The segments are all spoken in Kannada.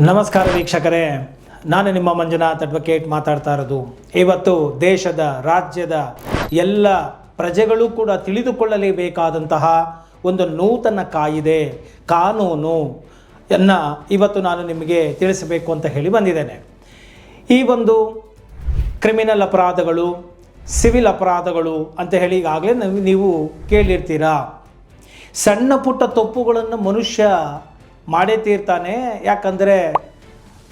ನಮಸ್ಕಾರ ವೀಕ್ಷಕರೇ, ನಾನು ನಿಮ್ಮ ಮಂಜುನಾಥ್ ಅಡ್ವೊಕೇಟ್ ಮಾತಾಡ್ತಾ ಇರೋದು. ಇವತ್ತು ದೇಶದ ರಾಜ್ಯದ ಎಲ್ಲ ಪ್ರಜೆಗಳು ಕೂಡ ತಿಳಿದುಕೊಳ್ಳಲೇಬೇಕಾದಂತಹ ಒಂದು ನೂತನ ಕಾಯಿದೆ ಕಾನೂನು ಇವತ್ತು ನಾನು ನಿಮಗೆ ತಿಳಿಸಬೇಕು ಅಂತ ಹೇಳಿ ಬಂದಿದ್ದೇನೆ. ಈ ಒಂದು ಕ್ರಿಮಿನಲ್ ಅಪರಾಧಗಳು, ಸಿವಿಲ್ ಅಪರಾಧಗಳು ಅಂತ ಹೇಳಿ ಈಗಾಗಲೇ ನೀವು ಕೇಳಿರ್ತೀರಾ. ಸಣ್ಣ ಪುಟ್ಟ ತಪ್ಪುಗಳನ್ನು ಮನುಷ್ಯ ಮಾಡೇ ತೀರ್ತಾನೆ. ಯಾಕಂದರೆ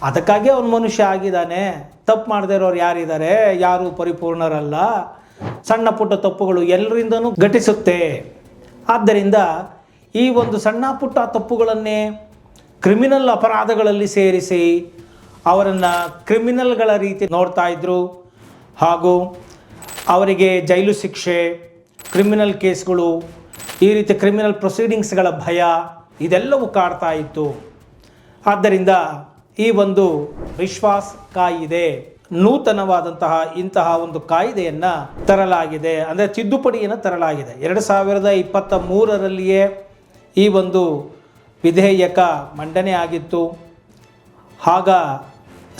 ಅದಕ್ಕಾಗಿ ಅವನು ಮನುಷ್ಯ ಆಗಿದ್ದಾನೆ. ತಪ್ಪು ಮಾಡದೇ ಇರೋರು ಯಾರಿದ್ದಾರೆ? ಯಾರು ಪರಿಪೂರ್ಣರಲ್ಲ. ಸಣ್ಣ ಪುಟ್ಟ ತಪ್ಪುಗಳು ಎಲ್ಲರಿಂದನೂ ಘಟಿಸುತ್ತೆ. ಆದ್ದರಿಂದ ಈ ಒಂದು ಸಣ್ಣ ಪುಟ್ಟ ತಪ್ಪುಗಳನ್ನೇ ಕ್ರಿಮಿನಲ್ ಅಪರಾಧಗಳಲ್ಲಿ ಸೇರಿಸಿ ಅವರನ್ನು ಕ್ರಿಮಿನಲ್ಗಳ ರೀತಿ ನೋಡ್ತಾ ಇದ್ದರು. ಹಾಗೂ ಅವರಿಗೆ ಜೈಲು ಶಿಕ್ಷೆ, ಕ್ರಿಮಿನಲ್ ಕೇಸ್ಗಳು, ಈ ರೀತಿ ಕ್ರಿಮಿನಲ್ ಪ್ರೊಸೀಡಿಂಗ್ಸ್ಗಳ ಭಯ ಇದೆಲ್ಲವೂ ಕಾಡ್ತಾ ಇತ್ತು. ಆದ್ದರಿಂದ ಈ ಒಂದು ವಿಶ್ವಾಸ ಕಾಯಿದೆ, ನೂತನವಾದಂತಹ ಇಂತಹ ಒಂದು ಕಾಯ್ದೆಯನ್ನು ತರಲಾಗಿದೆ, ಅಂದರೆ ತಿದ್ದುಪಡಿಯನ್ನು ತರಲಾಗಿದೆ. 2023ರಲ್ಲಿಯೇ ಈ ಒಂದು ವಿಧೇಯಕ ಮಂಡನೆ ಆಗಿತ್ತು. ಆಗ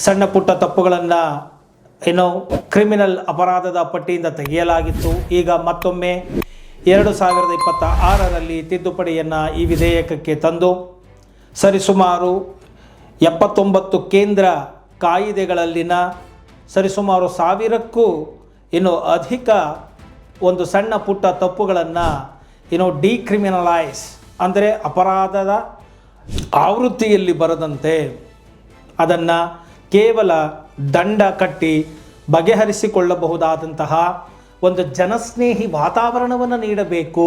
ಸಣ್ಣ ಪುಟ್ಟ ತಪ್ಪುಗಳನ್ನು ಕ್ರಿಮಿನಲ್ ಅಪರಾಧದ ಪಟ್ಟಿಯಿಂದ ತೆಗೆಯಲಾಗಿತ್ತು. ಈಗ ಮತ್ತೊಮ್ಮೆ 2026ರಲ್ಲಿ ತಿದ್ದುಪಡಿಯನ್ನು ಈ ವಿಧೇಯಕಕ್ಕೆ ತಂದು ಸರಿಸುಮಾರು 79 ಕೇಂದ್ರ ಕಾಯಿದೆಗಳಲ್ಲಿನ ಸರಿಸುಮಾರು 1000ಕ್ಕೂ ಅಧಿಕ ಒಂದು ಸಣ್ಣ ಪುಟ್ಟ ತಪ್ಪುಗಳನ್ನು ಡಿಕ್ರಿಮಿನಲೈಸ್, ಅಂದರೆ ಅಪರಾಧದ ಆವೃತ್ತಿಯಲ್ಲಿ ಬರದಂತೆ ಅದನ್ನು ಕೇವಲ ದಂಡ ಕಟ್ಟಿ ಬಗೆಹರಿಸಿಕೊಳ್ಳಬಹುದಾದಂತಹ ಒಂದು ಜನಸ್ನೇಹಿ ವಾತಾವರಣವನ್ನು ನೀಡಬೇಕು.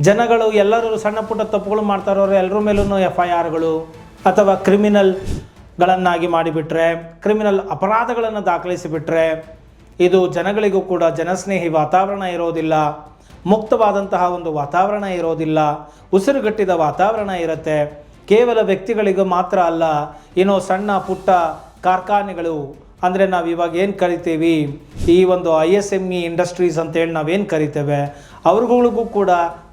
ಜನಗಳು ಎಲ್ಲರೂ ಸಣ್ಣ ಪುಟ್ಟ ತಪ್ಪುಗಳು ಮಾಡ್ತಾರೋರು ಎಲ್ಲರ ಮೇಲೂ FIRಗಳು ಅಥವಾ ಕ್ರಿಮಿನಲ್ಗಳನ್ನಾಗಿ ಮಾಡಿಬಿಟ್ರೆ, ಕ್ರಿಮಿನಲ್ ಅಪರಾಧಗಳನ್ನು ದಾಖಲಿಸಿಬಿಟ್ರೆ ಇದು ಜನಗಳಿಗೂ ಕೂಡ ಜನಸ್ನೇಹಿ ವಾತಾವರಣ ಇರೋದಿಲ್ಲ, ಮುಕ್ತವಾದಂತಹ ಒಂದು ವಾತಾವರಣ ಇರೋದಿಲ್ಲ, ಉಸಿರುಗಟ್ಟಿದ ವಾತಾವರಣ ಇರುತ್ತೆ. ಕೇವಲ ವ್ಯಕ್ತಿಗಳಿಗೂ ಮಾತ್ರ ಅಲ್ಲ, ಸಣ್ಣ ಪುಟ್ಟ ಕಾರ್ಖಾನೆಗಳು, ಅಂದರೆ ನಾವು ಇವಾಗ ಏನು ಕರಿತೀವಿ ಈ ಒಂದು ISME ಇಂಡಸ್ಟ್ರೀಸ್ ಅಂತೇಳಿ ನಾವೇನು ಕರಿತೇವೆ, ಅವ್ರಗಳಿಗೂ ಕೂಡ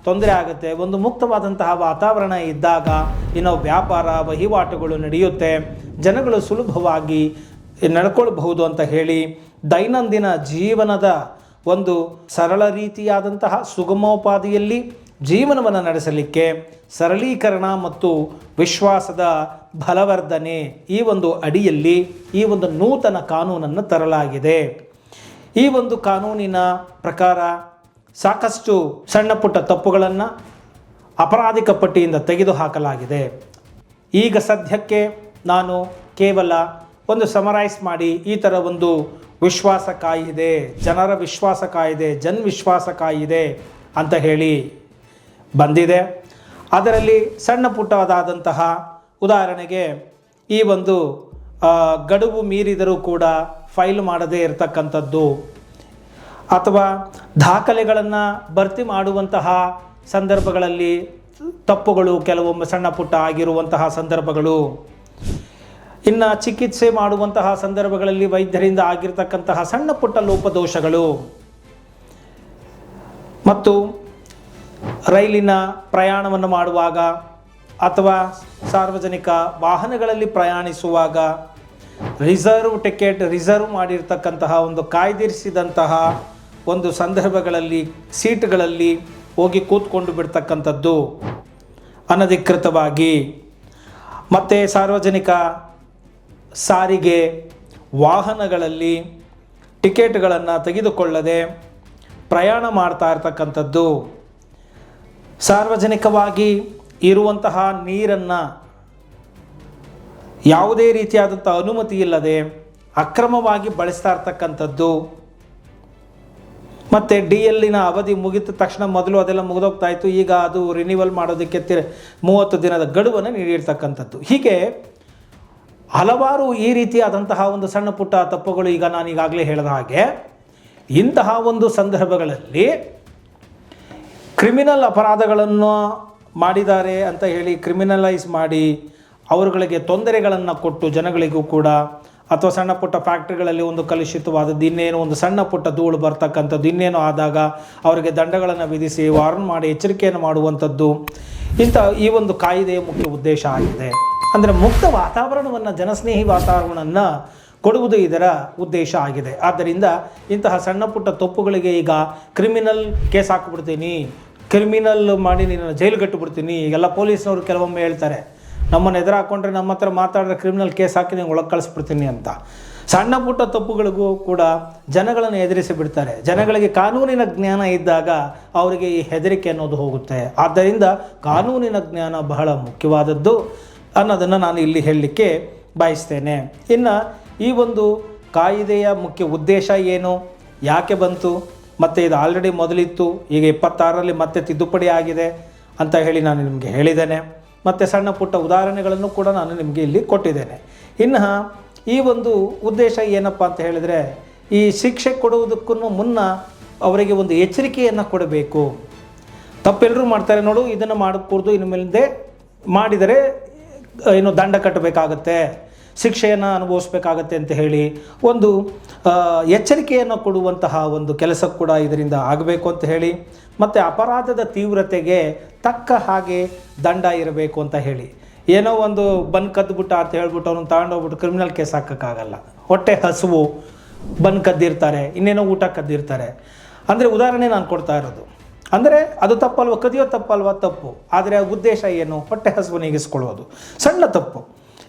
ತೊಂದರೆ ಆಗುತ್ತೆ. ಒಂದು ಮುಕ್ತವಾದಂತಹ ವಾತಾವರಣ ಇದ್ದಾಗ ವ್ಯಾಪಾರ ವಹಿವಾಟುಗಳು ನಡೆಯುತ್ತೆ, ಜನಗಳು ಸುಲಭವಾಗಿ ನಡ್ಕೊಳ್ಬಹುದು ಅಂತ ಹೇಳಿ ದೈನಂದಿನ ಜೀವನದ ಒಂದು ಸರಳ ರೀತಿಯಾದಂತಹ ಸುಗಮೋಪಾದಿಯಲ್ಲಿ ಜೀವನವನ್ನು ನಡೆಸಲಿಕ್ಕೆ ಸರಳೀಕರಣ ಮತ್ತು ವಿಶ್ವಾಸದ ಬಲವರ್ಧನೆ ಈ ಒಂದು ಅಡಿಯಲ್ಲಿ ಈ ಒಂದು ನೂತನ ಕಾನೂನನ್ನು ತರಲಾಗಿದೆ. ಈ ಒಂದು ಕಾನೂನಿನ ಪ್ರಕಾರ ಸಾಕಷ್ಟು ಸಣ್ಣ ಪುಟ್ಟ ತಪ್ಪುಗಳನ್ನು ಅಪರಾಧಿಕ ಪಟ್ಟಿಯಿಂದ ತೆಗೆದುಹಾಕಲಾಗಿದೆ. ಈಗ ಸದ್ಯಕ್ಕೆ ನಾನು ಕೇವಲ ಒಂದು ಸಮರೈಸ್ ಮಾಡಿ ಈ ಥರ ಒಂದು ವಿಶ್ವಾಸ ಕಾಯಿದೆ, ಜನರ ವಿಶ್ವಾಸ ಕಾಯಿದೆ, ವಿಶ್ವಾಸ ಕಾಯಿದೆ ಅಂತ ಹೇಳಿ ಬಂದಿದೆ. ಅದರಲ್ಲಿ ಸಣ್ಣ ಪುಟ್ಟದಾದಂತಹ ಉದಾಹರಣೆಗೆ ಈ ಒಂದು ಗಡುವು ಮೀರಿದರೂ ಕೂಡ ಫೈಲ್ ಮಾಡದೇ ಇರತಕ್ಕಂಥದ್ದು, ಅಥವಾ ದಾಖಲೆಗಳನ್ನು ಭರ್ತಿ ಮಾಡುವಂತಹ ಸಂದರ್ಭಗಳಲ್ಲಿ ತಪ್ಪುಗಳು ಕೆಲವೊಮ್ಮೆ ಸಣ್ಣ ಪುಟ್ಟ ಆಗಿರುವಂತಹ ಸಂದರ್ಭಗಳು, ಇನ್ನು ಚಿಕಿತ್ಸೆ ಮಾಡುವಂತಹ ಸಂದರ್ಭಗಳಲ್ಲಿ ವೈದ್ಯರಿಂದ ಆಗಿರ್ತಕ್ಕಂತಹ ಸಣ್ಣ ಪುಟ್ಟ ಲೋಪದೋಷಗಳು, ಮತ್ತು ರೈಲಿನ ಪ್ರಯಾಣವನ್ನು ಮಾಡುವಾಗ ಅಥವಾ ಸಾರ್ವಜನಿಕ ವಾಹನಗಳಲ್ಲಿ ಪ್ರಯಾಣಿಸುವಾಗ ರಿಸರ್ವ್ ಮಾಡಿರ್ತಕ್ಕಂತಹ ಒಂದು ಕಾಯ್ದಿರಿಸಿದಂತಹ ಒಂದು ಸಂದರ್ಭಗಳಲ್ಲಿ ಸೀಟ್ಗಳಲ್ಲಿ ಹೋಗಿ ಕೂತ್ಕೊಂಡು ಬಿಡ್ತಕ್ಕಂಥದ್ದು ಅನಧಿಕೃತವಾಗಿ, ಮತ್ತು ಸಾರ್ವಜನಿಕ ಸಾರಿಗೆ ವಾಹನಗಳಲ್ಲಿ ಟಿಕೆಟ್ಗಳನ್ನು ತೆಗೆದುಕೊಳ್ಳದೆ ಪ್ರಯಾಣ ಮಾಡ್ತಾ ಇರ್ತಕ್ಕಂಥದ್ದು, ಸಾರ್ವಜನಿಕವಾಗಿ ಇರುವಂತಹ ನೀರನ್ನು ಯಾವುದೇ ರೀತಿಯಾದಂಥ ಅನುಮತಿ ಇಲ್ಲದೆ ಅಕ್ರಮವಾಗಿ ಬಳಸ್ತಾ ಇರ್ತಕ್ಕಂಥದ್ದು, ಮತ್ತು DLನ ಅವಧಿ ಮುಗಿದ ತಕ್ಷಣ ಮೊದಲು ಅದೆಲ್ಲ ಮುಗಿದೋಗ್ತಾ ಇತ್ತು, ಈಗ ಅದು ರಿನ್ಯೂವಲ್ ಮಾಡೋದಕ್ಕೆ 30 ದಿನದ ಗಡುವನ್ನು ನೀಡಿರ್ತಕ್ಕಂಥದ್ದು. ಹೀಗೆ ಹಲವಾರು ಈ ರೀತಿಯಾದಂತಹ ಒಂದು ಸಣ್ಣ ಪುಟ್ಟ ತಪ್ಪುಗಳು ಈಗ ನಾನು ಈಗಾಗಲೇ ಹೇಳಿದ ಹಾಗೆ ಇಂತಹ ಒಂದು ಸಂದರ್ಭಗಳಲ್ಲಿ ಕ್ರಿಮಿನಲ್ ಅಪರಾಧಗಳನ್ನು ಮಾಡಿದ್ದಾರೆ ಅಂತ ಹೇಳಿ ಕ್ರಿಮಿನಲೈಸ್ ಮಾಡಿ ಅವರುಗಳಿಗೆ ತೊಂದರೆಗಳನ್ನು ಕೊಟ್ಟು ಜನಗಳಿಗೂ ಕೂಡ, ಅಥವಾ ಸಣ್ಣ ಪುಟ್ಟ ಫ್ಯಾಕ್ಟ್ರಿಗಳಲ್ಲಿ ಒಂದು ಕಲುಷಿತವಾದದ್ದು ಇನ್ನೇನು ಒಂದು ಸಣ್ಣ ಪುಟ್ಟ ಧೂಳು ಬರ್ತಕ್ಕಂಥದ್ದು ಇನ್ನೇನು ಆದಾಗ ಅವರಿಗೆ ದಂಡಗಳನ್ನು ವಿಧಿಸಿ ವಾರ್ನ್ ಮಾಡಿ ಎಚ್ಚರಿಕೆಯನ್ನು ಮಾಡುವಂಥದ್ದು ಈ ಒಂದು ಕಾಯಿದೆಯ ಮುಖ್ಯ ಉದ್ದೇಶ ಆಗಿದೆ. ಅಂದರೆ ಮುಕ್ತ ವಾತಾವರಣವನ್ನು, ಜನಸ್ನೇಹಿ ವಾತಾವರಣವನ್ನು ಕೊಡುವುದು ಇದರ ಉದ್ದೇಶ ಆಗಿದೆ. ಆದ್ದರಿಂದ ಇಂತಹ ಸಣ್ಣ ಪುಟ್ಟ ತಪ್ಪುಗಳಿಗೆ ಈಗ ಕ್ರಿಮಿನಲ್ ಕೇಸ್ ಹಾಕಿಬಿಡ್ತೀನಿ, ಕ್ರಿಮಿನಲ್ ಮಾಡಿ ನಿನ್ನನ್ನು ಜೈಲಿಗೆ ಕಟ್ಟಿಬಿಡ್ತೀನಿ, ಈಗೆಲ್ಲ ಪೊಲೀಸ್ನವರು ಕೆಲವೊಮ್ಮೆ ಹೇಳ್ತಾರೆ, ನಮ್ಮನ್ನು ಎದುರು ಹಾಕ್ಕೊಂಡ್ರೆ ನಮ್ಮ ಹತ್ರ ಮಾತಾಡಿದ್ರೆ ಕ್ರಿಮಿನಲ್ ಕೇಸ್ ಹಾಕಿ ನೀವು ಒಳಗೆ ಕಳಿಸ್ಬಿಡ್ತೀನಿ ಅಂತ. ಸಣ್ಣ ಪುಟ್ಟ ತಪ್ಪುಗಳಿಗೂ ಕೂಡ ಜನಗಳನ್ನು ಎದುರಿಸಿ ಬಿಡ್ತಾರೆ. ಜನಗಳಿಗೆ ಕಾನೂನಿನ ಜ್ಞಾನ ಇದ್ದಾಗ ಅವರಿಗೆ ಈ ಹೆದರಿಕೆ ಅನ್ನೋದು ಹೋಗುತ್ತೆ. ಆದ್ದರಿಂದ ಕಾನೂನಿನ ಜ್ಞಾನ ಬಹಳ ಮುಖ್ಯವಾದದ್ದು ಅನ್ನೋದನ್ನು ನಾನು ಇಲ್ಲಿ ಹೇಳಲಿಕ್ಕೆ ಬಯಸ್ತೇನೆ. ಇನ್ನು ಈ ಒಂದು ಕಾಯಿದೆಯ ಮುಖ್ಯ ಉದ್ದೇಶ ಏನು, ಯಾಕೆ ಬಂತು, ಮತ್ತು ಇದು ಆಲ್ರೆಡಿ ಮೊದಲಿತ್ತು, ಈಗ 26ರಲ್ಲಿ ಮತ್ತೆ ತಿದ್ದುಪಡಿ ಆಗಿದೆ ಅಂತ ಹೇಳಿ ನಾನು ನಿಮಗೆ ಹೇಳಿದ್ದೇನೆ. ಮತ್ತು ಸಣ್ಣ ಪುಟ್ಟ ಉದಾಹರಣೆಗಳನ್ನು ಕೂಡ ನಾನು ನಿಮಗೆ ಇಲ್ಲಿ ಕೊಟ್ಟಿದ್ದೇನೆ. ಇನ್ನು ಈ ಒಂದು ಉದ್ದೇಶ ಏನಪ್ಪ ಅಂತ ಹೇಳಿದರೆ, ಈ ಶಿಕ್ಷೆ ಕೊಡುವುದಕ್ಕೂ ಮುನ್ನ ಅವರಿಗೆ ಒಂದು ಎಚ್ಚರಿಕೆಯನ್ನು ಕೊಡಬೇಕು. ತಪ್ಪೆಲ್ಲರೂ ಮಾಡ್ತಾರೆ ನೋಡು, ಇದನ್ನು ಮಾಡಕೂಡ್ದು, ಇನ್ನು ಮೇಲಿಂದ ಮಾಡಿದರೆ ಏನು ದಂಡ ಕಟ್ಟಬೇಕಾಗತ್ತೆ, ಶಿಕ್ಷೆಯನ್ನು ಅನುಭವಿಸ್ಬೇಕಾಗತ್ತೆ ಅಂತ ಹೇಳಿ ಒಂದು ಎಚ್ಚರಿಕೆಯನ್ನು ಕೊಡುವಂತಹ ಒಂದು ಕೆಲಸ ಕೂಡ ಇದರಿಂದ ಆಗಬೇಕು ಅಂತ ಹೇಳಿ, ಮತ್ತು ಅಪರಾಧದ ತೀವ್ರತೆಗೆ ತಕ್ಕ ಹಾಗೆ ದಂಡ ಇರಬೇಕು ಅಂತ ಹೇಳಿ. ಏನೋ ಒಂದು ಬನ್ ಕದ್ದುಬಿಟ್ಟ ಅಂತ ಹೇಳ್ಬಿಟ್ಟು ಅವನು ತಗೊಂಡೋಗ್ಬಿಟ್ಟು ಕ್ರಿಮಿನಲ್ ಕೇಸ್ ಹಾಕೋಕ್ಕಾಗಲ್ಲ. ಹೊಟ್ಟೆ ಹಸುವು, ಬನ್ ಕದ್ದಿರ್ತಾರೆ, ಇನ್ನೇನೋ ಊಟ ಕದ್ದಿರ್ತಾರೆ. ಅಂದರೆ ಉದಾಹರಣೆ ನಾನು ಕೊಡ್ತಾ ಇರೋದು. ಅಂದರೆ ಅದು ತಪ್ಪಲ್ವ, ಕದಿಯೋ ತಪ್ಪಲ್ವ, ತಪ್ಪು. ಆದರೆ ಆ ಉದ್ದೇಶ ಏನು, ಹೊಟ್ಟೆ ಹಸುವನ್ನು ನೀಗಿಸ್ಕೊಳ್ಳೋದು ಸಣ್ಣ ತಪ್ಪು.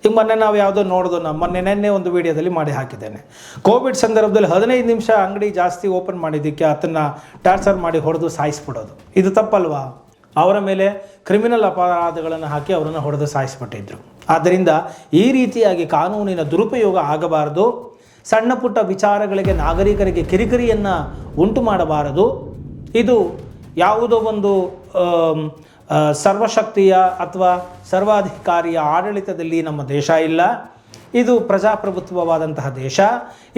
ಈಗ ಮೊನ್ನೆ ನಾವು ಯಾವುದೋ ನೋಡೋದು, ನೆನ್ನೆ ಒಂದು ವಿಡಿಯೋದಲ್ಲಿ ಮಾಡಿ ಹಾಕಿದ್ದೇನೆ. ಕೋವಿಡ್ ಸಂದರ್ಭದಲ್ಲಿ 15 ನಿಮಿಷ ಅಂಗಡಿ ಜಾಸ್ತಿ ಓಪನ್ ಮಾಡಿದ್ದಕ್ಕೆ ಆತನ್ನು ಟಾರ್ಚರ್ ಮಾಡಿ ಹೊಡೆದು ಸಾಯಿಸ್ಬಿಡೋದು, ಇದು ತಪ್ಪಲ್ವಾ? ಅವರ ಮೇಲೆ ಕ್ರಿಮಿನಲ್ ಅಪರಾಧಗಳನ್ನು ಹಾಕಿ ಅವರನ್ನು ಹೊಡೆದು ಸಾಯಿಸಿಬಿಟ್ಟಿದ್ರು. ಆದ್ದರಿಂದ ಈ ರೀತಿಯಾಗಿ ಕಾನೂನಿನ ದುರುಪಯೋಗ ಆಗಬಾರದು. ಸಣ್ಣ ಪುಟ್ಟ ವಿಚಾರಗಳಿಗೆ ನಾಗರಿಕರಿಗೆ ಕಿರಿಕಿರಿಯನ್ನು ಉಂಟು ಮಾಡಬಾರದು. ಇದು ಯಾವುದೋ ಒಂದು ಸರ್ವಶಕ್ತಿಯ ಅಥವಾ ಸರ್ವಾಧಿಕಾರಿಯ ಆಡಳಿತದಲ್ಲಿ ನಮ್ಮ ದೇಶ ಇಲ್ಲ. ಇದು ಪ್ರಜಾಪ್ರಭುತ್ವವಾದಂತಹ ದೇಶ.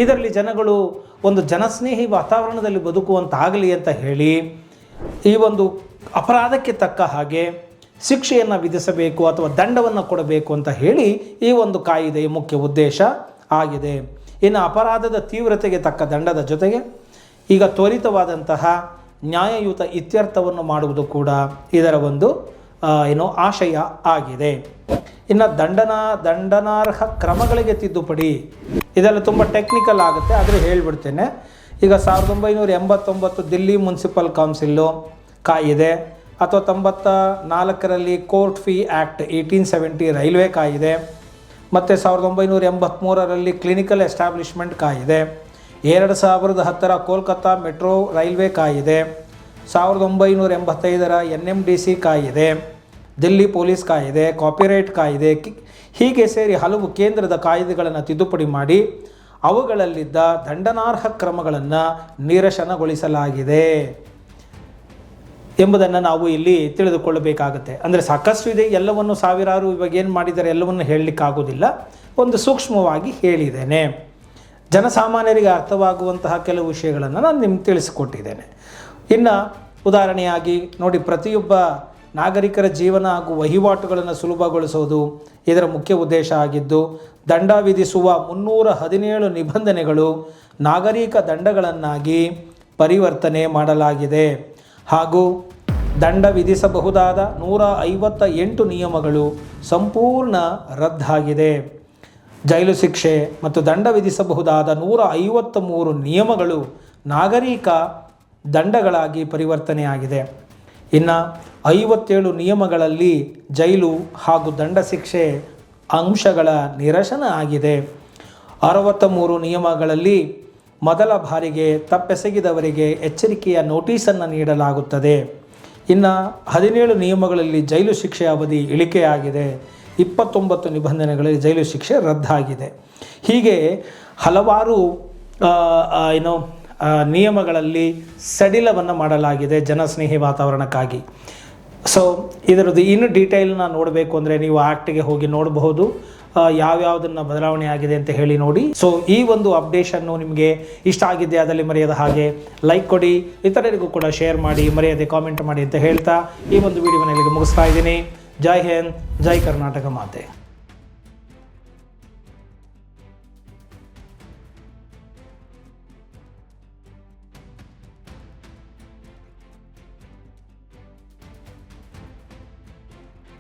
ಇದರಲ್ಲಿ ಜನಗಳು ಒಂದು ಜನಸ್ನೇಹಿ ವಾತಾವರಣದಲ್ಲಿ ಬದುಕುವಂತಾಗಲಿ ಅಂತ ಹೇಳಿ ಈ ಒಂದು ಅಪರಾಧಕ್ಕೆ ತಕ್ಕ ಹಾಗೆ ಶಿಕ್ಷೆಯನ್ನು ವಿಧಿಸಬೇಕು ಅಥವಾ ದಂಡವನ್ನು ಕೊಡಬೇಕು ಅಂತ ಹೇಳಿ ಈ ಒಂದು ಕಾಯಿದೆಯ ಮುಖ್ಯ ಉದ್ದೇಶ ಆಗಿದೆ. ಇನ್ನು ಅಪರಾಧದ ತೀವ್ರತೆಗೆ ತಕ್ಕ ದಂಡದ ಜೊತೆಗೆ ಈಗ ತ್ವರಿತವಾದಂತಹ ನ್ಯಾಯಯುತ ಇತ್ಯರ್ಥವನ್ನು ಮಾಡುವುದು ಕೂಡ ಇದರ ಒಂದು ಆಶಯ ಆಗಿದೆ. ಇನ್ನು ದಂಡನಾರ್ಹ ಕ್ರಮಗಳಿಗೆ ತಿದ್ದುಪಡಿ, ಇದೆಲ್ಲ ತುಂಬ ಟೆಕ್ನಿಕಲ್ ಆಗುತ್ತೆ, ಆದರೆ ಹೇಳಿಬಿಡ್ತೇನೆ. ಈಗ 1989 ದಿಲ್ಲಿ ಮುನ್ಸಿಪಲ್ ಕೌನ್ಸಿಲ್ಲು ಕಾಯಿದೆ, ಅಥವಾ 94ರಲ್ಲಿ ಕೋರ್ಟ್ ಫೀ ಆ್ಯಕ್ಟ್ 1870 ರೈಲ್ವೆ ಕಾಯಿದೆ, ಮತ್ತು 1983ರಲ್ಲಿ ಕ್ಲಿನಿಕಲ್ ಎಸ್ಟಾಬ್ಲಿಷ್ಮೆಂಟ್ ಕಾಯಿದೆ, 2010ರ ಕೋಲ್ಕತ್ತಾ ಮೆಟ್ರೋ ರೈಲ್ವೆ ಕಾಯಿದೆ, 1985ರ NMDC ಕಾಯಿದೆ, ದಿಲ್ಲಿ ಪೊಲೀಸ್ ಕಾಯಿದೆ, ಕಾಪಿರೈಟ್ ಕಾಯಿದೆ, ಹೀಗೆ ಸೇರಿ ಹಲವು ಕೇಂದ್ರದ ಕಾಯ್ದೆಗಳನ್ನು ತಿದ್ದುಪಡಿ ಮಾಡಿ ಅವುಗಳಲ್ಲಿದ್ದ ದಂಡನಾರ್ಹ ಕ್ರಮಗಳನ್ನು ನಿರಸನಗೊಳಿಸಲಾಗಿದೆ ಎಂಬುದನ್ನು ನಾವು ಇಲ್ಲಿ ತಿಳಿದುಕೊಳ್ಳಬೇಕಾಗುತ್ತೆ. ಅಂದರೆ ಸಾಕಷ್ಟು ಇದೆ, ಎಲ್ಲವನ್ನು ಸಾವಿರಾರು ಇವಾಗ ಏನು ಮಾಡಿದ್ದಾರೆ ಎಲ್ಲವನ್ನು ಹೇಳಲಿಕ್ಕಾಗೋದಿಲ್ಲ, ಒಂದು ಸೂಕ್ಷ್ಮವಾಗಿ ಹೇಳಿದ್ದೇನೆ. ಜನಸಾಮಾನ್ಯರಿಗೆ ಅರ್ಥವಾಗುವಂತಹ ಕೆಲವು ವಿಷಯಗಳನ್ನು ನಾನು ನಿಮ್ಗೆ ತಿಳಿಸಿಕೊಟ್ಟಿದ್ದೇನೆ. ಇನ್ನು ಉದಾಹರಣೆಯಾಗಿ ನೋಡಿ, ಪ್ರತಿಯೊಬ್ಬ ನಾಗರಿಕರ ಜೀವನ ಹಾಗೂ ವಹಿವಾಟುಗಳನ್ನು ಸುಲಭಗೊಳಿಸುವುದು ಇದರ ಮುಖ್ಯ ಉದ್ದೇಶ ಆಗಿದ್ದು, ದಂಡ ವಿಧಿಸುವ 317 ನಿಬಂಧನೆಗಳು ನಾಗರಿಕ ದಂಡಗಳನ್ನಾಗಿ ಪರಿವರ್ತನೆ ಮಾಡಲಾಗಿದೆ. ಹಾಗೂ ದಂಡ ವಿಧಿಸಬಹುದಾದ 158 ನಿಯಮಗಳು ಸಂಪೂರ್ಣ ರದ್ದಾಗಿದೆ. ಜೈಲು ಶಿಕ್ಷೆ ಮತ್ತು ದಂಡ ವಿಧಿಸಬಹುದಾದ 153 ನಿಯಮಗಳು ನಾಗರಿಕ ದಂಡಗಳಾಗಿ ಪರಿವರ್ತನೆಯಾಗಿದೆ. ಇನ್ನು 57 ನಿಯಮಗಳಲ್ಲಿ ಜೈಲು ಹಾಗೂ ದಂಡ ಶಿಕ್ಷೆ ಅಂಶಗಳ ನಿರಸನ ಆಗಿದೆ. 63 ನಿಯಮಗಳಲ್ಲಿ ಮೊದಲ ಬಾರಿಗೆ ತಪ್ಪೆಸಗಿದವರಿಗೆ ಎಚ್ಚರಿಕೆಯ ನೋಟಿಸನ್ನು ನೀಡಲಾಗುತ್ತದೆ. ಇನ್ನು 17 ನಿಯಮಗಳಲ್ಲಿ ಜೈಲು ಶಿಕ್ಷೆ ಅವಧಿ ಇಳಿಕೆಯಾಗಿದೆ. 29 ನಿಬಂಧನೆಗಳಲ್ಲಿ ಜೈಲು ಶಿಕ್ಷೆ ರದ್ದಾಗಿದೆ. ಹೀಗೆ ಹಲವಾರು ನಿಯಮಗಳಲ್ಲಿ ಸಡಿಲವನ್ನು ಮಾಡಲಾಗಿದೆ ಜನಸ್ನೇಹಿ ವಾತಾವರಣಕ್ಕಾಗಿ. ಸೊ ಇದರದ್ದು ಇನ್ನು ಡೀಟೇಲ್ನ ನೋಡಬೇಕು ಅಂದರೆ ನೀವು ಆ್ಯಕ್ಟಿಗೆ ಹೋಗಿ ನೋಡಬಹುದು, ಯಾವ್ಯಾವುದನ್ನು ಬದಲಾವಣೆ ಆಗಿದೆ ಅಂತ ಹೇಳಿ ನೋಡಿ. ಸೊ ಈ ಒಂದು ಅಪ್ಡೇಷನ್ನು ನಿಮಗೆ ಇಷ್ಟ ಆಗಿದ್ದೆ ಅದರಲ್ಲಿ ಮರೆಯದ ಹಾಗೆ ಲೈಕ್ ಕೊಡಿ, ಇತರರಿಗೂ ಕೂಡ ಶೇರ್ ಮಾಡಿ, ಮರೆಯದೆ ಕಾಮೆಂಟ್ ಮಾಡಿ ಅಂತ ಹೇಳ್ತಾ ಈ ಒಂದು ವಿಡಿಯೋನ ಇಲ್ಲಿಗೆ ಮುಗಿಸ್ತಾ ಇದ್ದೀನಿ. ಜೈ ಹಿಂದ್, ಜೈ ಕರ್ನಾಟಕ ಮಾತೆ.